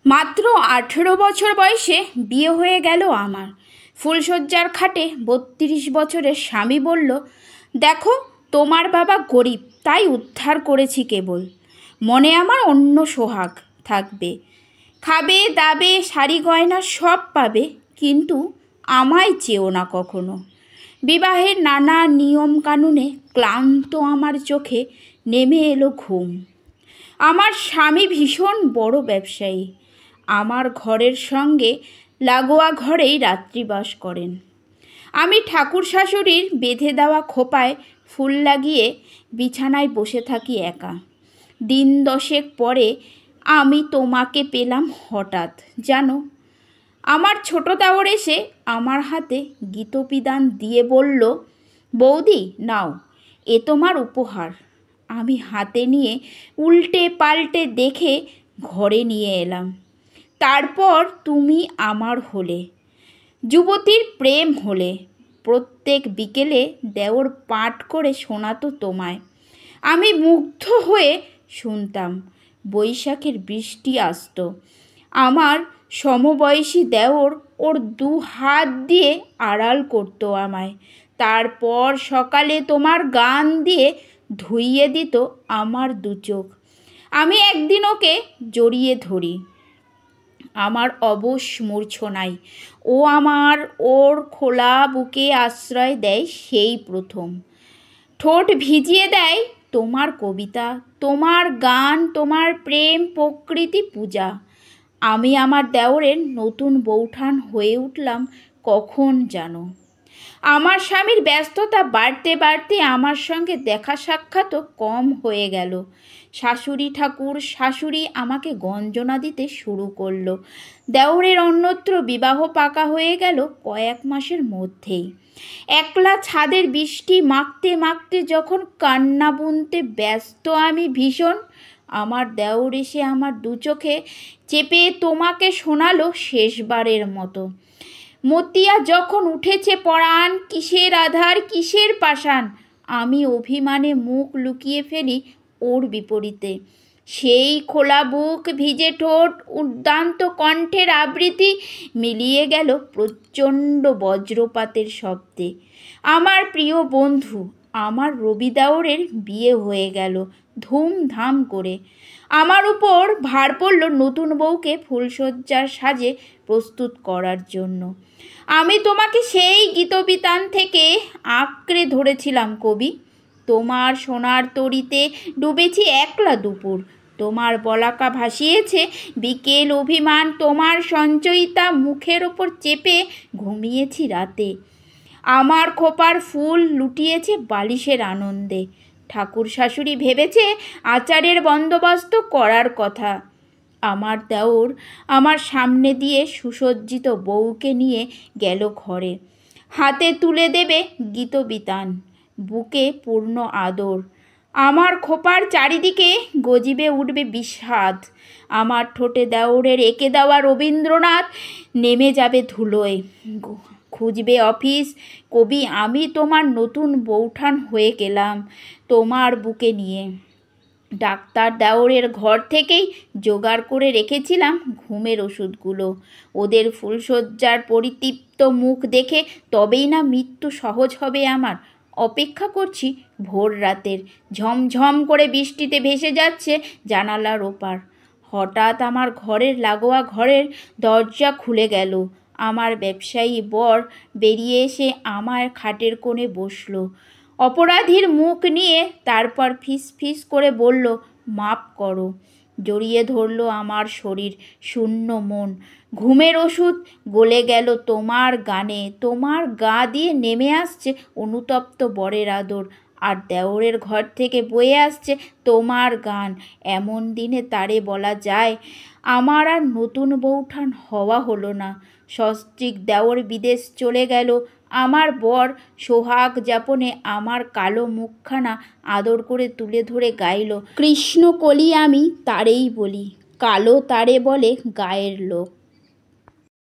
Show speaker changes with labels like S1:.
S1: মাত্র 18 বছর বয়সে বিয়ে হয়ে গেল আমার। ফুলশয্যার খাটে 32 বছরের স্বামী বলল, দেখো তোমার বাবা গরিব, তাই উদ্ধার করেছি কেবল। মনে আমার অন্য সোহাগ থাকবে, খাবে দাবে শাড়ি গয়না সব পাবে, কিন্তু আমায় চেও না কখনো। বিবাহের নানা নিয়ম কানুনে ক্লান্ত আমার চোখে নেমে এলো ঘুম। আমার স্বামী ভীষণ বড় ব্যবসায়ী, আমার ঘরের সঙ্গে লাগোয়া ঘরেই রাত্রিবাস করেন। আমি ঠাকুর শাশুড়ির বেঁধে দেওয়া খোপায় ফুল লাগিয়ে বিছানায় বসে থাকি একা। দিন 10 পরে আমি তোমাকে পেলাম হঠাৎ। জানো, আমার ছোট দেওর এসে আমার হাতে গীতবিতান দিয়ে বলল, বৌদি নাও, এ তোমার উপহার। আমি হাতে নিয়ে উল্টে পাল্টে দেখে ঘরে নিয়ে এলাম। তারপর তুমি আমার হলে, যুবতীর প্রেম হলে। প্রত্যেক বিকেলে দেওর পাঠ করে শোনাতো তোমায়। আমি মুগ্ধ হয়ে শুনতাম। বৈশাখের বৃষ্টি আসতো, আমার সমবয়সী দেওর ওর 2 হাত দিয়ে আড়াল করতো আমায়। তারপর সকালে তোমার গান দিয়ে ধুইয়ে দিত আমার 2 চোখ। আমি একদিন ওকে জড়িয়ে ধরি আমার অবশ মূর্ছনায়। ও আমার ওর খোলা বুকে আশ্রয় দেয় সেই প্রথম। ঠোঁট ভিজিয়ে দেয় তোমার কবিতা, তোমার গান, তোমার প্রেম, প্রকৃতি, পূজা। আমি আমার দেওরের নতুন বৌঠান হয়ে উঠলাম কখন জানো। আমার স্বামীর ব্যস্ততা বাড়তে বাড়তে আমার সঙ্গে দেখা সাক্ষাৎও কম হয়ে গেল। শাশুড়ি আমাকে গঞ্জনা দিতে শুরু করলো। দেওরের অন্যত্র বিবাহ পাকা হয়ে গেল কয়েক মাসের মধ্যেই। একলা ছাদের বৃষ্টি মাখতে মাখতে যখন কান্না বুনতে ব্যস্ত আমি ভীষণ, আমার দেওর এসে আমার 2 চোখে চেপে তোমাকে শোনালো শেষবারের মতো। মতিয়া যখন উঠেছে পরাণ, কিসের আধার কিসের পাষাণ। আমি অভিমানে মুখ লুকিয়ে ফেলি ওর বিপরীতে। সেই খোলা বুক, ভিজে ঠোঁট, উদ্দান্ত কণ্ঠের আবৃত্তি মিলিয়ে গেল প্রচণ্ড বজ্রপাতের শব্দে। আমার প্রিয় বন্ধু, আমার রবি দেওরের বিয়ে হয়ে গেল ধুমধাম করে। আমার উপর ভার পড়ল নতুন বউকে ফুলশয্যার সাজে প্রস্তুত করার জন্য। আমি তোমাকে সেই গীতবিতান থেকে আঁকড়ে ধরেছিলাম কবি। তোমার সোনার তরিতে ডুবেছি একলা দুপুর। তোমার বলাকা ভাসিয়েছে বিকেল অভিমান, তোমার সঞ্চয়িতা মুখের ওপর চেপে ঘুমিয়েছি রাতে। আমার খোপার ফুল লুটিয়েছে বালিশের আনন্দে। ঠাকুর শাশুড়ি ভেবেছে আচারের বন্দোবস্ত করার কথা। আমার দেওর আমার সামনে দিয়ে সুসজ্জিত বউকে নিয়ে গেল ঘরে। হাতে তুলে দেবে গীতবিতান, বুকে পূর্ণ আদর। আমার খোপার চারিদিকে গজিবে উঠবে বিষাদ। আমার ঠোঁটে দেওরের এঁকে দেওয়া রবীন্দ্রনাথ নেমে যাবে ধুলোয়। খুঁজবে অফিস কবি, আমি তোমার নতুন বৌঠান হয়ে গেলাম তোমার বুকে নিয়ে। ডাক্তার দেওরের ঘর থেকেই জোগাড় করে রেখেছিলাম ঘুমের ওষুধগুলো। ওদের ফুলশয্যার পরিতৃপ্ত মুখ দেখে তবেই না মৃত্যু সহজ হবে আমার। অপেক্ষা করছি ভোর রাতের। ঝমঝম করে বৃষ্টিতে ভেসে যাচ্ছে জানালার ওপার। হঠাৎ আমার ঘরের লাগোয়া ঘরের দরজা খুলে গেল। আমার ব্যবসায়ী বর বেরিয়ে এসে আমার খাটের কোণে বসল অপরাধীর মুখ নিয়ে। তারপর ফিস ফিস করে বলল, মাপ করো। জড়িয়ে ধরল আমার শরীর, শূন্য মন। ঘুমের ওষুধ গলে গেল তোমার গানে। তোমার গা দিয়ে নেমে আসছে অনুতপ্ত বরের আদর, আর দেওরের ঘর থেকে বয়ে আসছে তোমার গান। এমন দিনে তারে বলা যায় আমার আর নতুন বৌঠান হওয়া হলো না। সস্ত্রীক দেওর বিদেশ চলে গেল। আমার বর সোহাগ যাপনে আমার কালো মুখখানা আদর করে তুলে ধরে গাইল, কৃষ্ণ কলি আমি তারেই বলি, কালো তারে বলে গায়ের লোক।